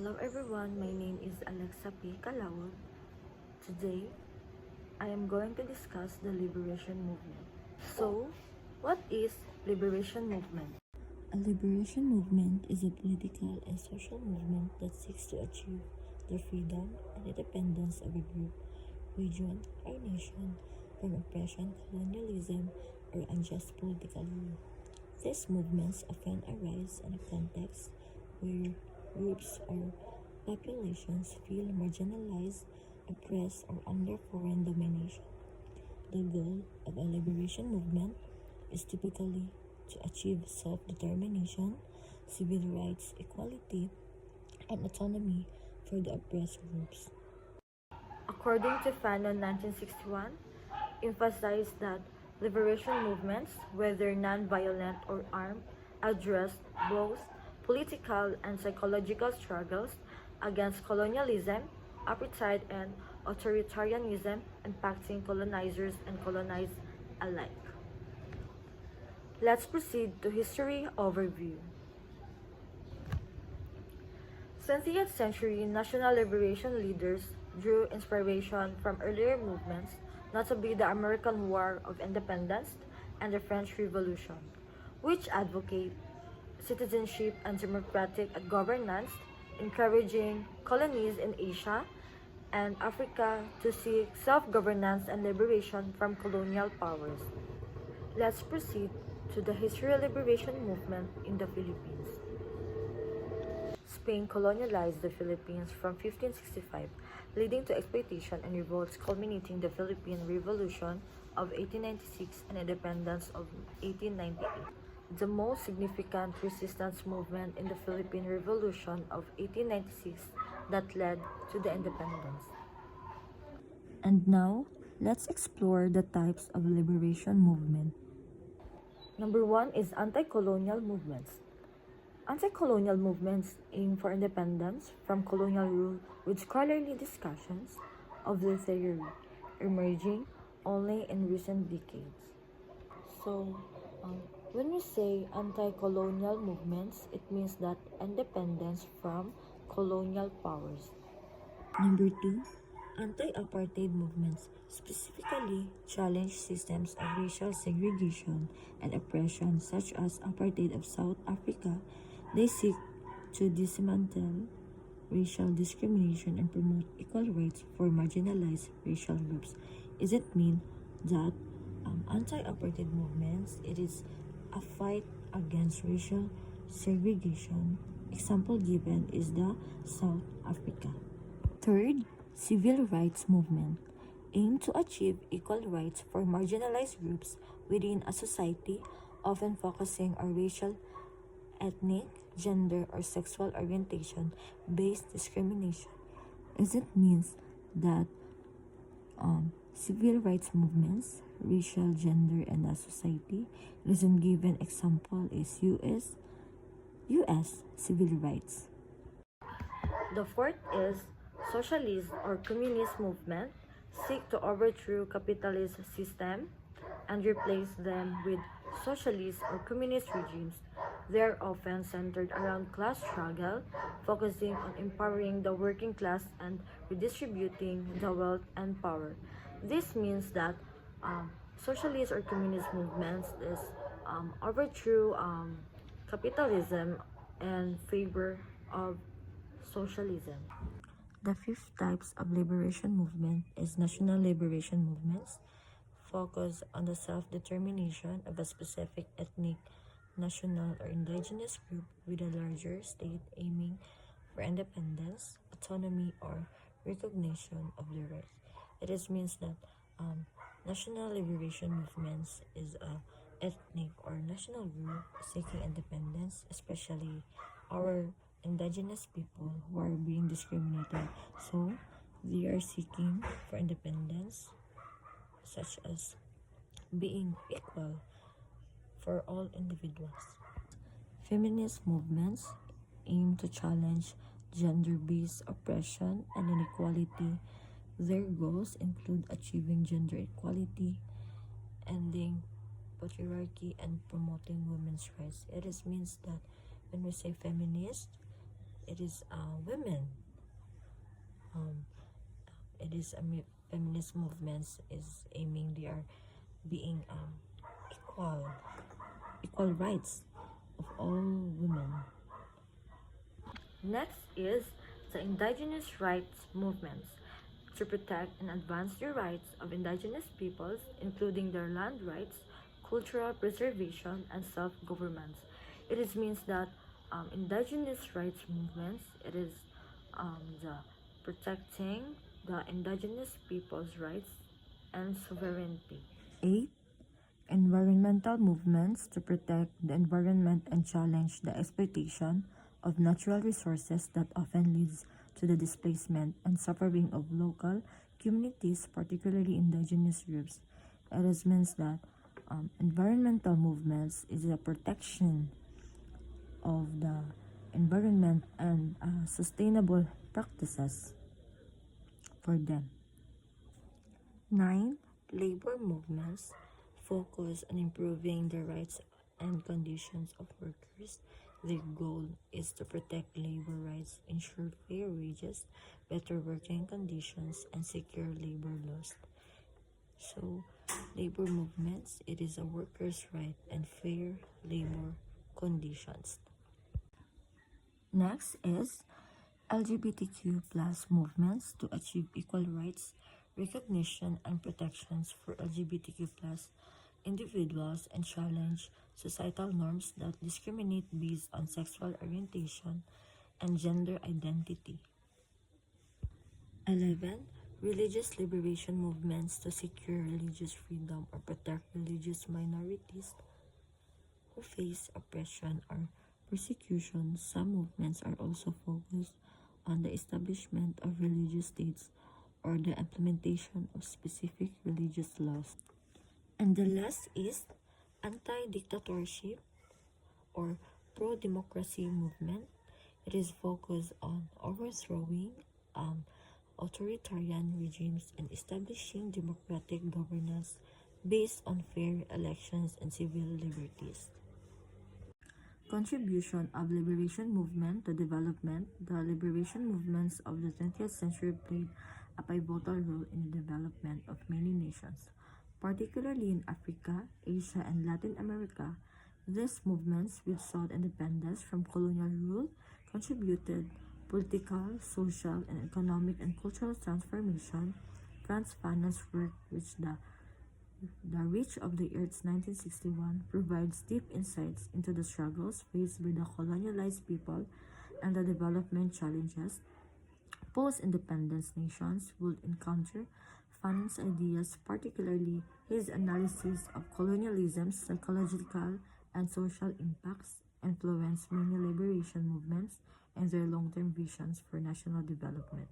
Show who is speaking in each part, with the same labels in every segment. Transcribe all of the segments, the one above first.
Speaker 1: Hello everyone, my name is Alexa P. Calawod. Today, I am going to discuss the liberation movement. So, what is liberation movement?
Speaker 2: A liberation movement is a political and social movement that seeks to achieve the freedom and independence of a group, region, or nation from oppression, colonialism, or unjust political rule. These movements often arise in a context where groups or populations feel marginalized, oppressed, or under foreign domination. The goal of a liberation movement is typically to achieve self-determination, civil rights, equality, and autonomy for the oppressed groups.
Speaker 1: According to Fanon 1961, emphasized that liberation movements, whether non-violent or armed, address both political and psychological struggles against colonialism, apartheid, and authoritarianism impacting colonizers and colonized alike. Let's proceed to history overview. 20th century national liberation leaders drew inspiration from earlier movements, notably the American War of Independence and the French Revolution, which advocate citizenship and democratic governance, encouraging colonies in Asia and Africa to seek self-governance and liberation from colonial powers. Let's proceed to the history of liberation movement in the Philippines. Spain colonialized the Philippines from 1565, leading to exploitation and revolts culminating the Philippine Revolution of 1896 and independence of 1898. The most significant resistance movement in the Philippine Revolution of 1896 that led to the independence.
Speaker 2: And now, let's explore the types of liberation movement.
Speaker 1: Number one is anti-colonial movements. Anti-colonial movements aim for independence from colonial rule with scholarly discussions of the theory, emerging only in recent decades. So, when we say anti-colonial movements, it means that independence from colonial powers.
Speaker 2: Number 2, anti-apartheid movements specifically challenge systems of racial segregation and oppression such as apartheid of South Africa. They seek to dismantle racial discrimination and promote equal rights for marginalized racial groups. Does it mean that anti-apartheid movements, it is a fight against racial segregation? Example given is the South Africa. Third, civil rights movement aim to achieve equal rights for marginalized groups within a society, often focusing on racial, ethnic, gender, or sexual orientation based discrimination. As it means that civil rights movements, racial, gender, and a society. Reason given example is U.S. civil rights.
Speaker 1: The fourth is socialist or communist movement seek to overthrow capitalist system and replace them with socialist or communist regimes. They are often centered around class struggle, focusing on empowering the working class and redistributing the wealth and power. This means that socialist or communist movements is overthrow capitalism and favor of socialism.
Speaker 2: The fifth types of liberation movement is national liberation movements, focus on the self-determination of a specific ethnic, national, or indigenous group with a larger state aiming for independence, autonomy, or recognition of their rights. It is means that national liberation movements is a ethnic or national group seeking independence, especially our indigenous people who are being discriminated. So they are seeking for independence, such as being equal for all individuals. Feminist movements aim to challenge gender-based oppression and inequality. Their goals include achieving gender equality, ending patriarchy, and promoting women's rights. It is means that when we say feminist, it is women. Um, it is feminist movements is aiming they are being equal rights of all women.
Speaker 1: Next is the indigenous rights movements to protect and advance the rights of indigenous peoples, including their land rights, cultural preservation, and self-governance. It is means that indigenous rights movements, it is the protecting the indigenous people's rights and sovereignty.
Speaker 2: 8. Environmental movements to protect the environment and challenge the exploitation of natural resources that often leads to the displacement and suffering of local communities, particularly indigenous groups. It is means that environmental movements is a protection of the environment and sustainable practices for them. 9. Labor movements focus on improving the rights and conditions of workers. Their goal is to protect labor rights, ensure fair wages, better working conditions, and secure labor laws. So, labor movements, it is a workers' right and fair labor conditions. Next is LGBTQ plus movements to achieve equal rights, recognition, and protections for LGBTQ plus individuals and challenge societal norms that discriminate based on sexual orientation and gender identity. 11. Religious liberation movements to secure religious freedom or protect religious minorities who face oppression or persecution. Some movements are also focused on the establishment of religious states or the implementation of specific religious laws. And the last is anti-dictatorship or pro-democracy movement. It is focused on overthrowing authoritarian regimes and establishing democratic governance based on fair elections and civil liberties. Contribution of liberation movement to development. The liberation movements of the 20th century played a pivotal role in the development of many nations, particularly in Africa, Asia, and Latin America. These movements, which sought independence from colonial rule, contributed political, social, and economic and cultural transformation. Franz Fanon's work, which the Reach of the Earth's 1961 provides deep insights into the struggles faced by the colonialized people and the development challenges post-independence nations would encounter. Fanon's ideas, particularly his analysis of colonialism's psychological and social impacts, influenced many liberation movements and their long-term visions for national development.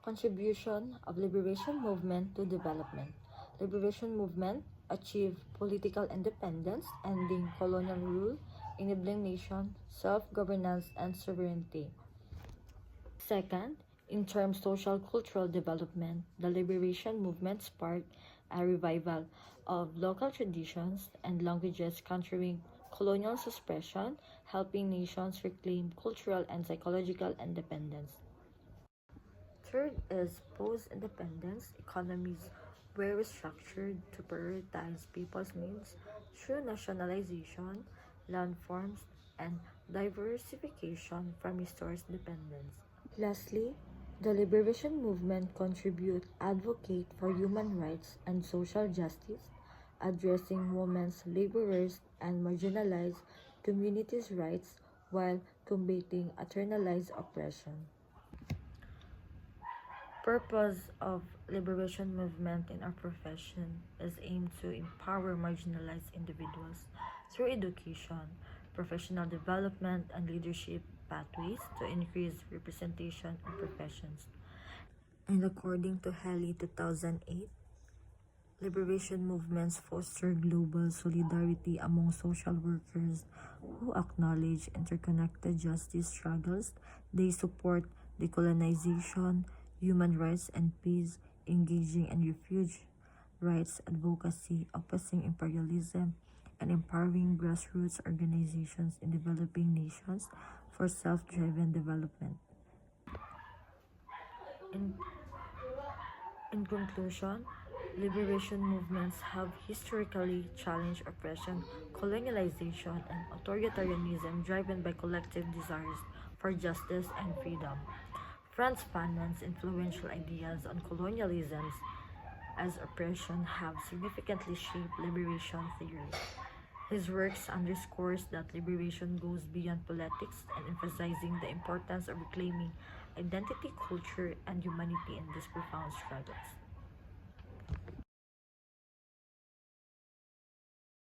Speaker 2: Contribution of liberation movement to development. Liberation movement achieved political independence, ending colonial rule, enabling nation self-governance and sovereignty. Second, in terms social cultural development, the liberation movement sparked a revival of local traditions and languages countering colonial suppression, helping nations reclaim cultural and psychological independence. Third is post-independence economies were restructured to prioritize people's needs through nationalization, land forms, and diversification from resource dependence. Lastly, the liberation movement advocate for human rights and social justice, addressing women's, laborers, and marginalized communities' rights while combating internalized oppression. Purpose of liberation movement in our profession is aimed to empower marginalized individuals through education, professional development, and leadership pathways to increase representation in professions. And according to Haley 2008, liberation movements foster global solidarity among social workers who acknowledge interconnected justice struggles. They support decolonization, human rights, and peace, engaging in refugee rights advocacy, opposing imperialism, and empowering grassroots organizations in developing nations, for self-driven development.
Speaker 1: In conclusion, liberation movements have historically challenged oppression, colonialization, and authoritarianism driven by collective desires for justice and freedom. Frantz Fanon's influential ideas on colonialism as oppression have significantly shaped liberation theory. His works underscores that liberation goes beyond politics and emphasizing the importance of reclaiming identity, culture, and humanity in these profound struggles.